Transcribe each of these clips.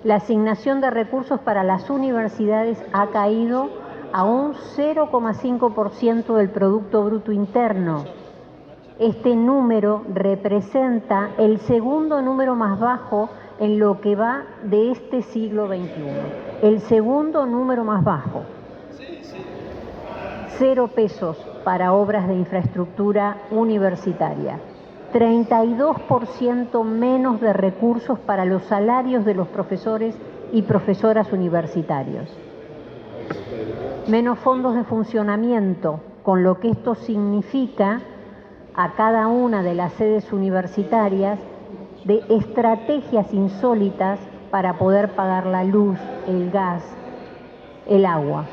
La asignación de recursos para las universidades ha caído a un 0,5% del Producto Bruto Interno. Este número representa el segundo número más bajo en lo que va de este siglo XXI. El segundo número más bajo. 0 pesos para obras de infraestructura universitaria. 32% menos de recursos para los salarios de los profesores y profesoras universitarios. Menos fondos de funcionamiento, con lo que esto significa a cada una de las sedes universitarias de estrategias insólitas para poder pagar la luz, el gas, el agua.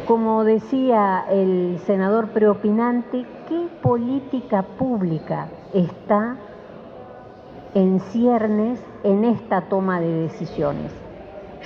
Como decía el senador preopinante, ¿qué política pública está en ciernes en esta toma de decisiones?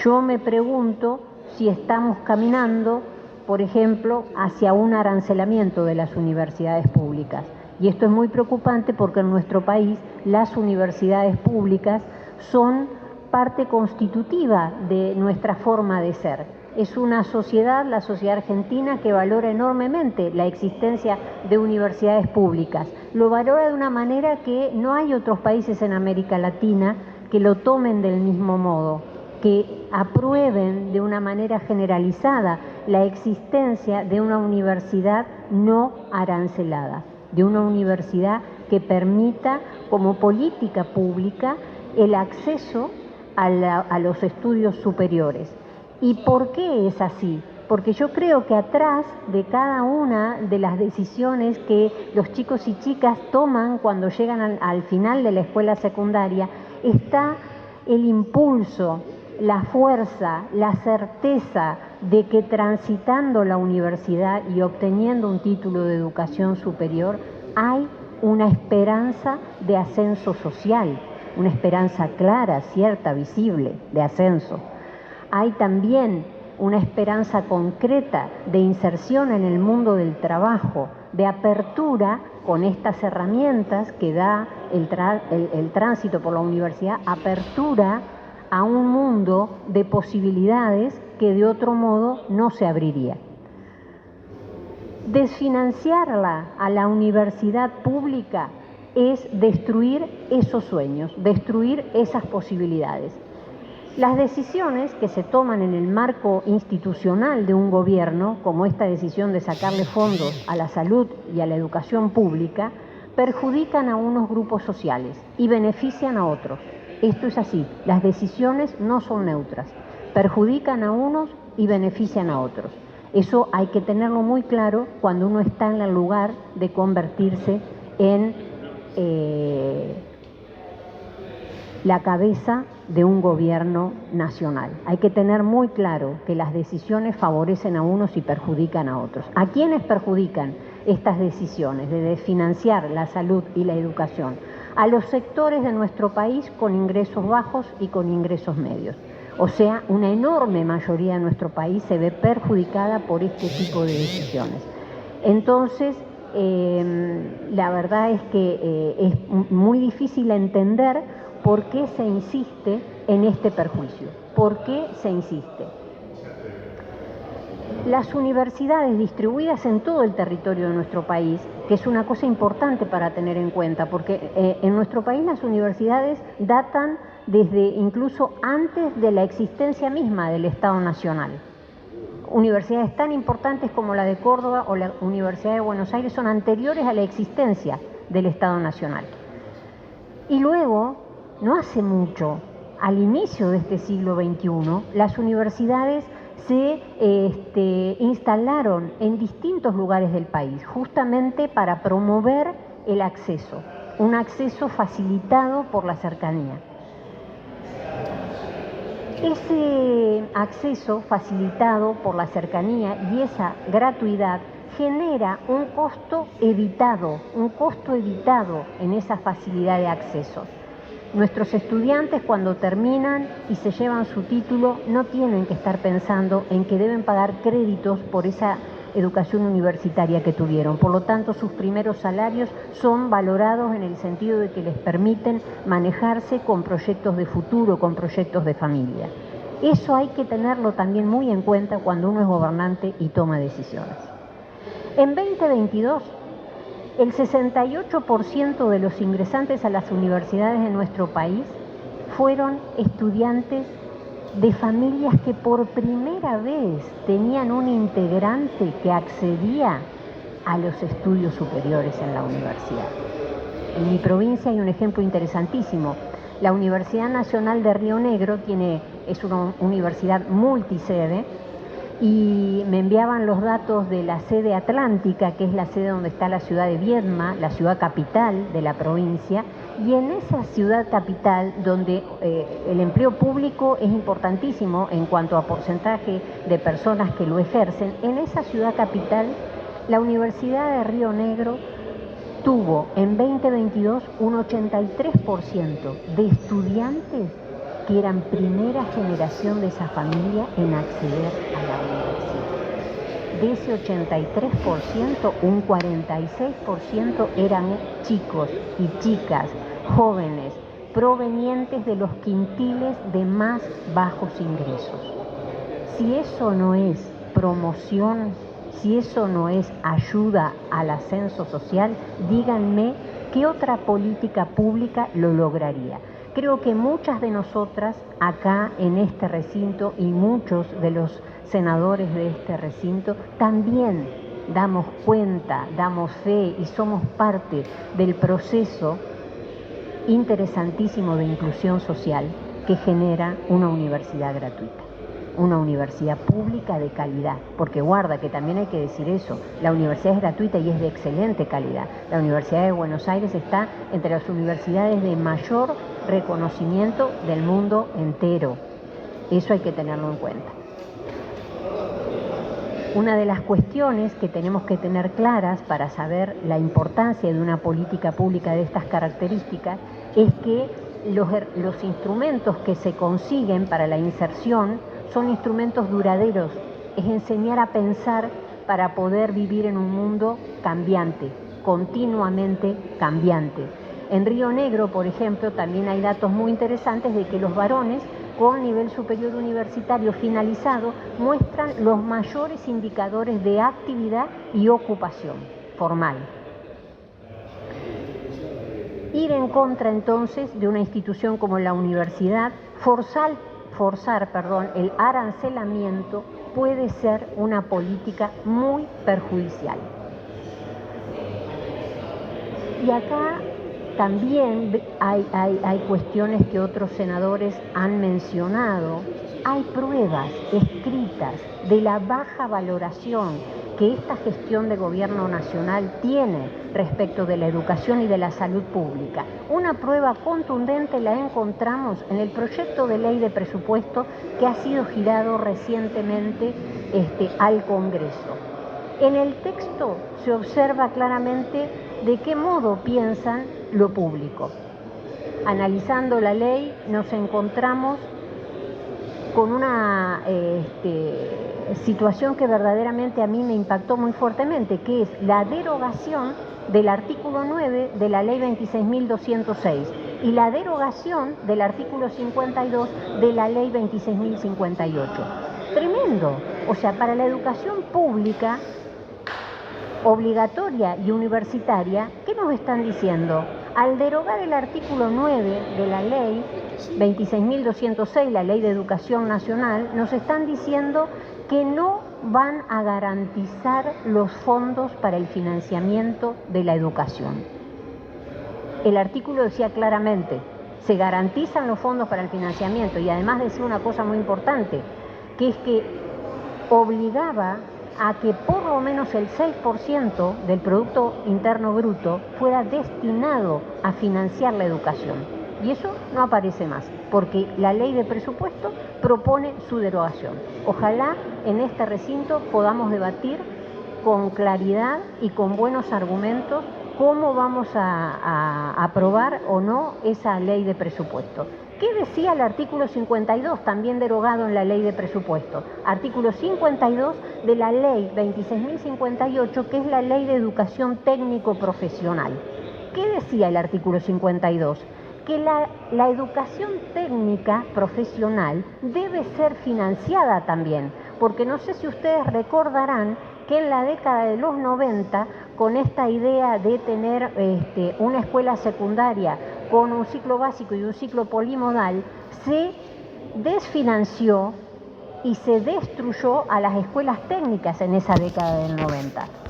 Yo me pregunto si estamos caminando, por ejemplo, hacia un arancelamiento de las universidades públicas. Y esto es muy preocupante porque en nuestro país las universidades públicas son parte constitutiva de nuestra forma de ser. Es una sociedad, la sociedad argentina, que valora enormemente la existencia de universidades públicas. Lo valora de una manera que no hay otros países en América Latina que lo tomen del mismo modo, que aprueben de una manera generalizada la existencia de una universidad no arancelada, de una universidad que permita como política pública el acceso a los estudios superiores. ¿Y por qué es así? Porque yo creo que atrás de cada una de las decisiones que los chicos y chicas toman cuando llegan al final de la escuela secundaria está el impulso, la fuerza, la certeza de que transitando la universidad y obteniendo un título de educación superior hay una esperanza de ascenso social, una esperanza clara, cierta, visible de ascenso. Hay también una esperanza concreta de inserción en el mundo del trabajo, de apertura con estas herramientas que da el tránsito por la universidad, apertura a un mundo de posibilidades que de otro modo no se abriría. Desfinanciarla a la universidad pública es destruir esos sueños, destruir esas posibilidades. Las decisiones que se toman en el marco institucional de un gobierno, como esta decisión de sacarle fondos a la salud y a la educación pública, perjudican a unos grupos sociales y benefician a otros. Esto es así, las decisiones no son neutras, perjudican a unos y benefician a otros. Eso hay que tenerlo muy claro cuando uno está en el lugar de convertirse en la cabeza de un gobierno nacional. Hay que tener muy claro que las decisiones favorecen a unos y perjudican a otros. ¿A quiénes perjudican estas decisiones de desfinanciar la salud y la educación? A los sectores de nuestro país con ingresos bajos y con ingresos medios. O sea, una enorme mayoría de nuestro país se ve perjudicada por este tipo de decisiones. Entonces, la verdad es que es muy difícil entender por qué se insiste en este perjuicio. ¿Por qué se insiste? Las universidades distribuidas en todo el territorio de nuestro país, que es una cosa importante para tener en cuenta, porque en nuestro país las universidades datan desde incluso antes de la existencia misma del Estado Nacional. Universidades tan importantes como la de Córdoba o la Universidad de Buenos Aires son anteriores a la existencia del Estado Nacional. Y luego, no hace mucho, al inicio de este siglo XXI, las universidades se instalaron en distintos lugares del país, justamente para promover el acceso, un acceso facilitado por la cercanía. Ese acceso facilitado por la cercanía y esa gratuidad genera un costo evitado en esa facilidad de acceso. Nuestros estudiantes, cuando terminan y se llevan su título, no tienen que estar pensando en que deben pagar créditos por esa educación universitaria que tuvieron. Por lo tanto, sus primeros salarios son valorados en el sentido de que les permiten manejarse con proyectos de futuro, con proyectos de familia. Eso hay que tenerlo también muy en cuenta cuando uno es gobernante y toma decisiones. En 2022, el 68% de los ingresantes a las universidades de nuestro país fueron estudiantes de familias que por primera vez tenían un integrante que accedía a los estudios superiores en la universidad. En mi provincia hay un ejemplo interesantísimo. La Universidad Nacional de Río Negro es una universidad multisede, y me enviaban los datos de la sede atlántica, que es la sede donde está la ciudad de Viedma, la ciudad capital de la provincia, y en esa ciudad capital, donde el empleo público es importantísimo en cuanto a porcentaje de personas que lo ejercen, en esa ciudad capital, la Universidad de Río Negro tuvo en 2022 un 83% de estudiantes que eran primera generación de esa familia en acceder a la universidad. De ese 83%, un 46% eran chicos y chicas, jóvenes, provenientes de los quintiles de más bajos ingresos. Si eso no es promoción, si eso no es ayuda al ascenso social, díganme qué otra política pública lo lograría. Creo que muchas de nosotras acá en este recinto y muchos de los senadores de este recinto también damos cuenta, damos fe y somos parte del proceso interesantísimo de inclusión social que genera una universidad gratuita, una universidad pública de calidad, porque guarda que también hay que decir eso, la universidad es gratuita y es de excelente calidad. La Universidad de Buenos Aires está entre las universidades de mayor reconocimiento del mundo entero. Eso hay que tenerlo en cuenta. Una de las cuestiones que tenemos que tener claras para saber la importancia de una política pública de estas características es que los instrumentos que se consiguen para la inserción son instrumentos duraderos, es enseñar a pensar para poder vivir en un mundo cambiante, continuamente cambiante. En Río Negro, por ejemplo, también hay datos muy interesantes de que los varones con nivel superior universitario finalizado muestran los mayores indicadores de actividad y ocupación formal. Ir en contra entonces de una institución como la universidad, forzar el arancelamiento puede ser una política muy perjudicial. Y acá también hay cuestiones que otros senadores han mencionado. Hay pruebas escritas de la baja valoración que esta gestión de gobierno nacional tiene respecto de la educación y de la salud pública. Una prueba contundente la encontramos en el proyecto de ley de presupuesto que ha sido girado recientemente al Congreso. En el texto se observa claramente de qué modo piensan lo público. Analizando la ley nos encontramos con una situación que verdaderamente a mí me impactó muy fuertemente, que es la derogación del artículo 9 de la ley 26.206 y la derogación del artículo 52 de la ley 26.058. Tremendo. O sea, para la educación pública obligatoria y universitaria, ¿qué nos están diciendo? Al derogar el artículo 9 de la ley 26.206, la Ley de Educación Nacional, nos están diciendo que no van a garantizar los fondos para el financiamiento de la educación. El artículo decía claramente, se garantizan los fondos para el financiamiento y además decía una cosa muy importante, que es que obligaba a que por lo menos el 6% del Producto Interno Bruto fuera destinado a financiar la educación. Y eso no aparece más, porque la ley de presupuesto propone su derogación. Ojalá en este recinto podamos debatir con claridad y con buenos argumentos cómo vamos a aprobar o no esa ley de presupuesto. ¿Qué decía el artículo 52, también derogado en la ley de presupuesto? Artículo 52 de la ley 26.058, que es la ley de educación técnico-profesional. ¿Qué decía el artículo 52? Que la educación técnica profesional debe ser financiada también, porque no sé si ustedes recordarán que en la década de los 90, con esta idea de tener una escuela secundaria con un ciclo básico y un ciclo polimodal, se desfinanció y se destruyó a las escuelas técnicas en esa década del 90.